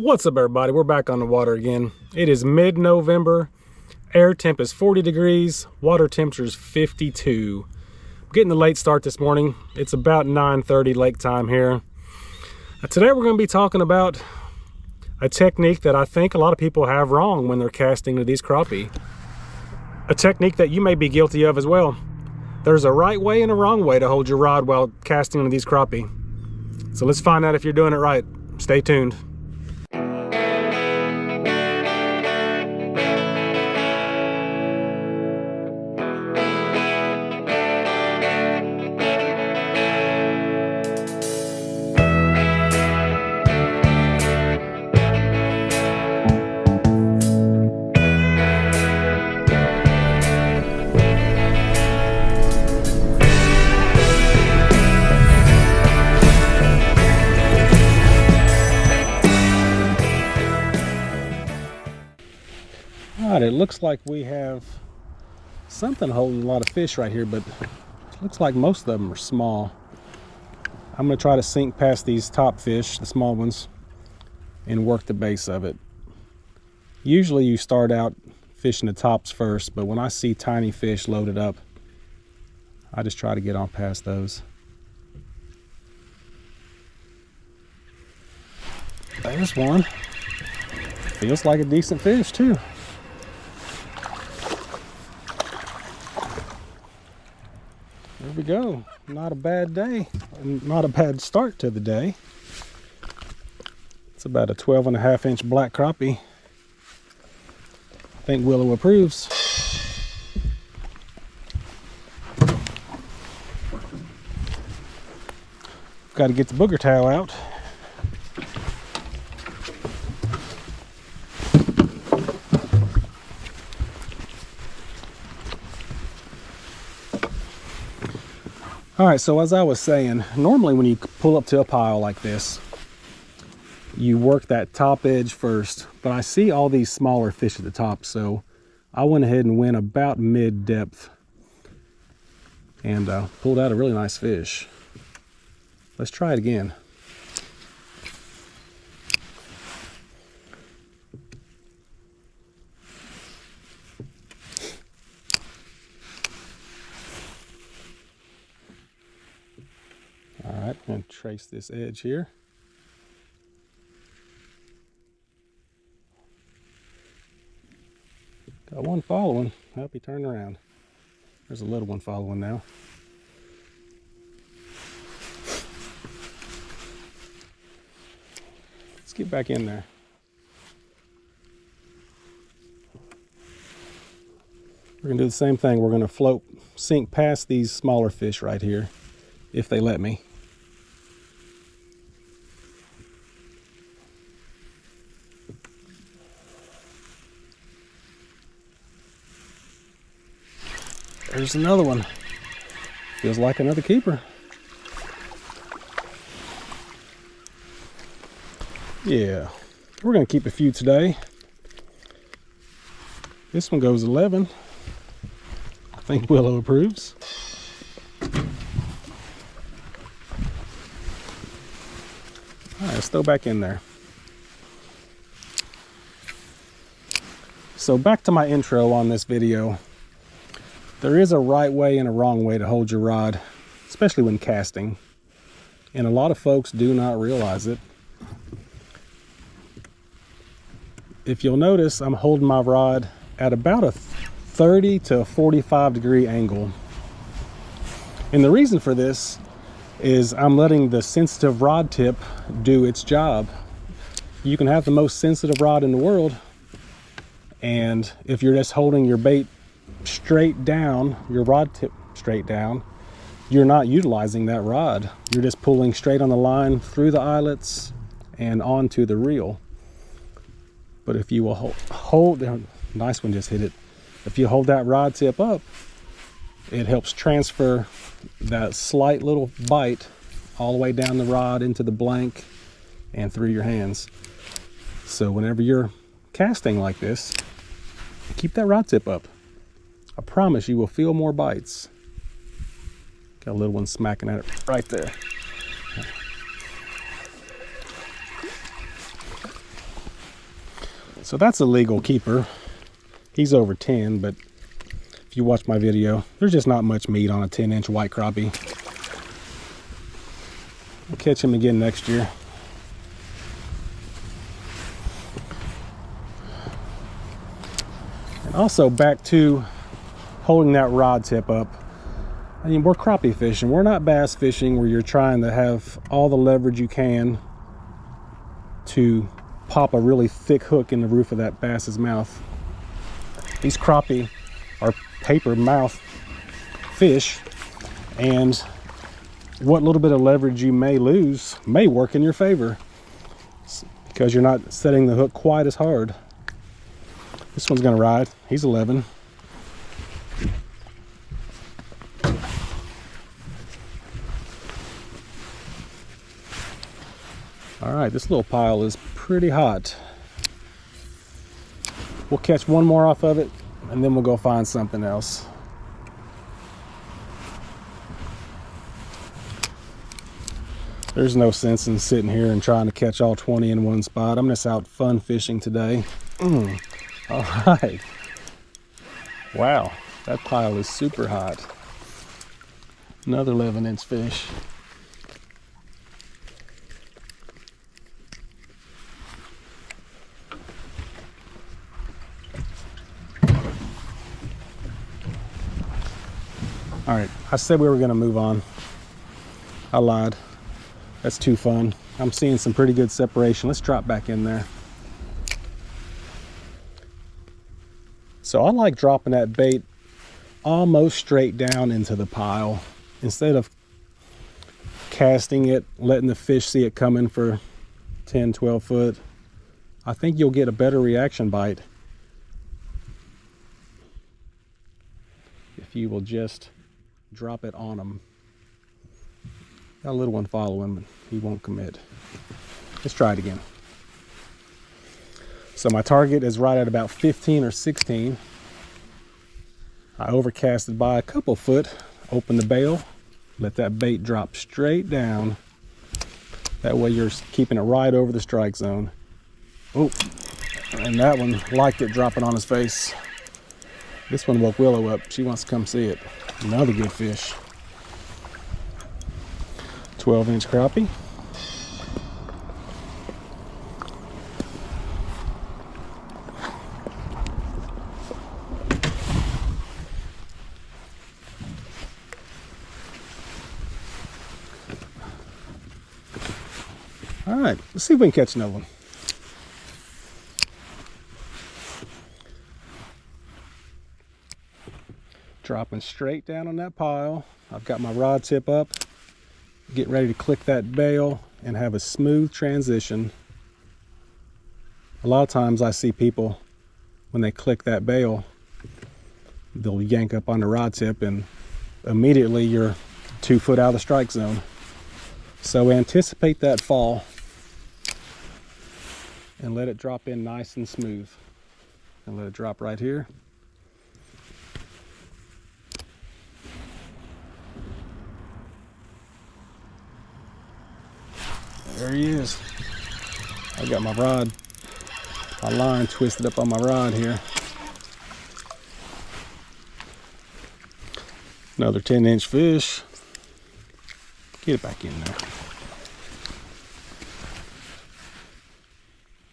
What's up, everybody? We're back on the water again. It is mid-November. Air temp is 40 degrees. Water temperature is 52. I'm getting a late start this morning. It's about 9:30 lake time here. Today we're going to be talking about a technique that I think a lot of people have wrong when they're casting to these crappie. A technique that you may be guilty of as well. There's a right way and a wrong way to hold your rod while casting to these crappie. So let's find out if you're doing it right. Stay tuned. Alright, it looks like we have something holding a lot of fish right here, but it looks like most of them are small. I'm going to try to sink past these top fish, the small ones, and work the base of it. Usually you start out fishing the tops first, but when I see tiny fish loaded up, I just try to get on past those. There's one. Feels like a decent fish too. There we go. Not a bad day. Not a bad start to the day. It's about a 12.5-inch black crappie. I think Willow approves. Got to get the booger towel out. All right, so as I was saying, normally when you pull up to a pile like this, you work that top edge first, but I see all these smaller fish at the top, so I went ahead and went about mid-depth and pulled out a really nice fish. Let's try it again. All right, I'm going to trace this edge here. Got one following. Hope he turned around. There's a little one following now. Let's get back in there. We're going to do the same thing. We're going to sink past these smaller fish right here, if they let me. There's another one. Feels like another keeper. Yeah, we're going to keep a few today. This one goes 11. I think Willow approves. All right, let's throw back in there. So back to my intro on this video. There is a right way and a wrong way to hold your rod, especially when casting. And a lot of folks do not realize it. If you'll notice, I'm holding my rod at about a 30 to 45 degree angle. And the reason for this is I'm letting the sensitive rod tip do its job. You can have the most sensitive rod in the world, and if you're just holding your bait straight down, your rod tip straight down, you're not utilizing that rod. You're just pulling straight on the line through the eyelets and onto the reel. But if you will hold, nice one just hit it. If you hold that rod tip up, it helps transfer that slight little bite all the way down the rod into the blank and through your hands. So whenever you're casting like this, keep that rod tip up. I promise you will feel more bites. Got a little one smacking at it right there. So that's a legal keeper. He's over 10, but if you watch my video, there's just not much meat on a 10-inch white crappie. We'll catch him again next year. And also back to holding that rod tip up. I mean, we're crappie fishing. We're not bass fishing where you're trying to have all the leverage you can to pop a really thick hook in the roof of that bass's mouth. These crappie are paper mouth fish, and what little bit of leverage you may lose may work in your favor because you're not setting the hook quite as hard. This one's gonna ride. He's 11. All right, this little pile is pretty hot. We'll catch one more off of it, and then we'll go find something else. There's no sense in sitting here and trying to catch all 20 in one spot. I'm just out fun fishing today. All right. Wow, that pile is super hot. Another 11-inch fish. All right, I said we were gonna move on. I lied. That's too fun. I'm seeing some pretty good separation. Let's drop back in there. So I like dropping that bait almost straight down into the pile instead of casting it, letting the fish see it coming for 10, 12 foot. I think you'll get a better reaction bite if you will just drop it on them. Got a little one following, but he won't commit. Let's try it again. So my target is right at about 15 or 16. I overcasted by a couple foot, open the bail, let that bait drop straight down. That way you're keeping it right over the strike zone. Oh, and that one liked it dropping on his face. This one woke Willow up. She wants to come see it. Another good fish. 12-inch crappie. All right, let's see if we can catch another one. Dropping straight down on that pile. I've got my rod tip up. Get ready to click that bail and have a smooth transition. A lot of times I see people, when they click that bail, they'll yank up on the rod tip and immediately you're 2 foot out of the strike zone. So anticipate that fall and let it drop in nice and smooth. And let it drop right here. There he is. I got my rod, my line twisted up on my rod here. Another 10-inch fish. Get it back in there.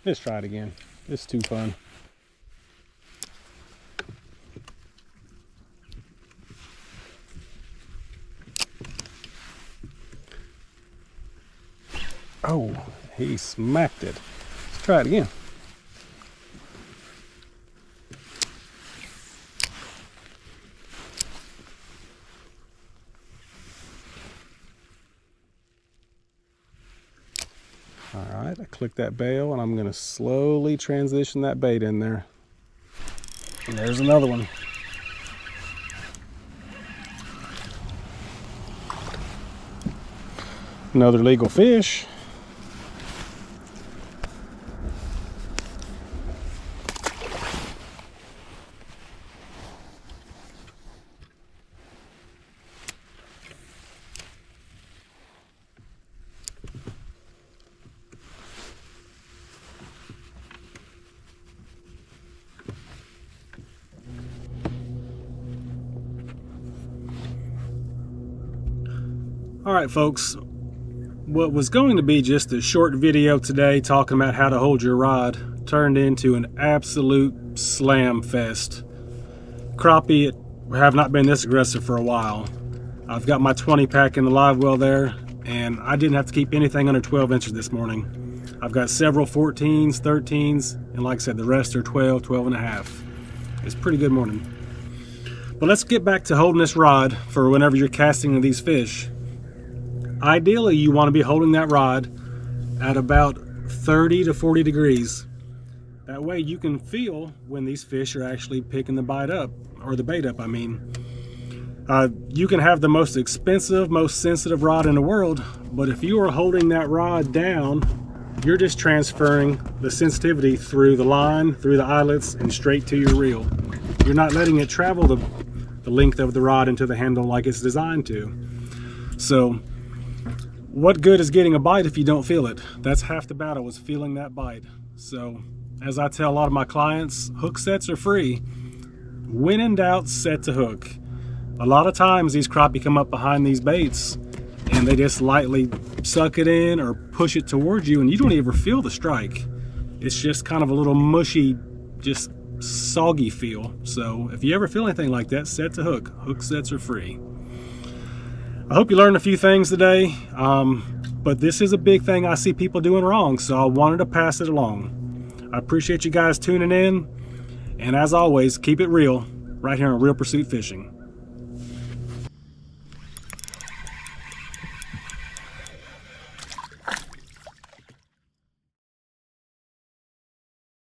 Let's try it again. It's too fun. Oh, he smacked it. Let's try it again. All right, I clicked that bail and I'm going to slowly transition that bait in there. And there's another one. Another legal fish. All right, folks, what was going to be just a short video today talking about how to hold your rod turned into an absolute slam fest. Crappie have not been this aggressive for a while. I've got my 20 pack in the live well there, and I didn't have to keep anything under 12 inches this morning. I've got several 14s, 13s, and like I said, the rest are 12, 12 and a half. It's a pretty good morning. But let's get back to holding this rod for whenever you're casting these fish. Ideally, you want to be holding that rod at about 30 to 40 degrees. That way you can feel when these fish are actually picking the bite up, or the bait up, I mean. You can have the most expensive, most sensitive rod in the world, but if you are holding that rod down, you're just transferring the sensitivity through the line, through the eyelets, and straight to your reel. You're not letting it travel the length of the rod into the handle like it's designed to. So, what good is getting a bite if you don't feel it? That's half the battle, is feeling that bite. So, as I tell a lot of my clients, hook sets are free. When in doubt, set to hook. A lot of times these crappie come up behind these baits and they just lightly suck it in or push it towards you and you don't even feel the strike. It's just kind of a little mushy, just soggy feel. So if you ever feel anything like that, set to hook. Hook sets are free. I hope you learned a few things today, but this is a big thing I see people doing wrong, so I wanted to pass it along. I appreciate you guys tuning in, and as always, keep it real right here on Real Pursuit Fishing.